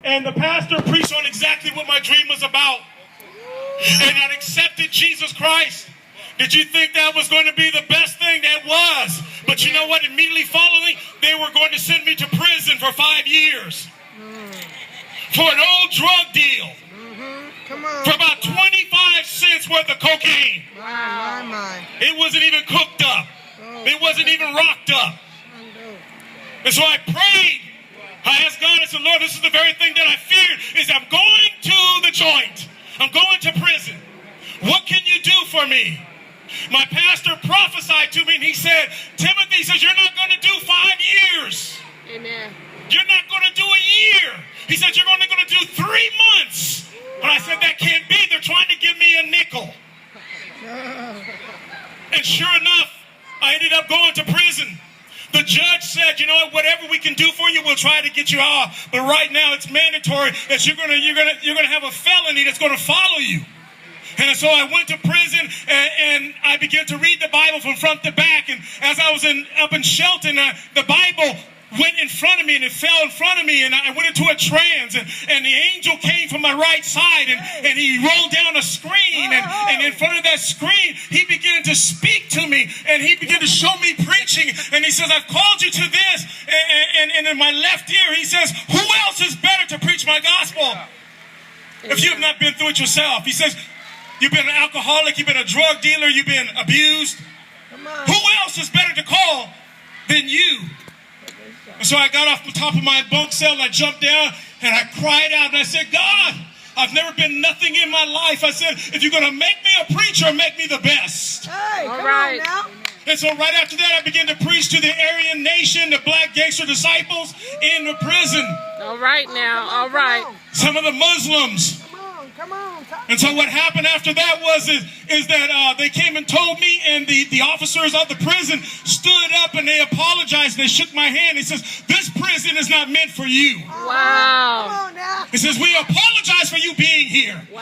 and the pastor preached on exactly what my dream was about. And I accepted Jesus Christ. Did you think that was going to be the best thing? That was. But you know what? Immediately following, they were going to send me to prison for 5 years. For an old drug deal. Come on. For about 25 cents worth of cocaine. My. It wasn't even cooked up. It wasn't even rocked up. And so I prayed. I asked God, I said, Lord, this is the very thing that I feared, is I'm going to the joint. I'm going to prison. What can you do for me? My pastor prophesied to me, and he said, Timothy, says, you're not going to do 5 years. Amen. You're not going to do a year. He said, you're only going to do 3 months. But I said, that can't be. They're trying to give me a nickel. And sure enough, I ended up going to prison. The judge said, you know what, whatever we can do for you, we'll try to get you off. But right now, it's mandatory that you're gonna have a felony that's going to follow you. And so I went to prison, and I began to read the Bible from front to back. And as I was up in Shelton, the Bible went in front of me, and it fell in front of me, and I went into a trance, and the angel came from my right side, and he rolled down a screen, and in front of that screen, he began to speak to me, and he began to show me preaching, and he says, I've called you to this, and in my left ear, he says, who else is better to preach my gospel? If you have not been through it yourself, he says, you've been an alcoholic, you've been a drug dealer, you've been abused. Who else is better to call than you? And so I got off the top of my bunk cell, and I jumped down, and I cried out, and I said, God, I've never been nothing in my life. I said, if you're going to make me a preacher, make me the best. Hey, come on now. And so right after that, I began to preach to the Aryan nation, the black gangster disciples in the prison. All right now, all right. Some of the Muslims. Come on. And so what happened after that is that they came and told me, and the officers of the prison stood up and they apologized and they shook my hand. He says, this prison is not meant for you. Wow. Come on now. He says, we apologize for you being here. Wow.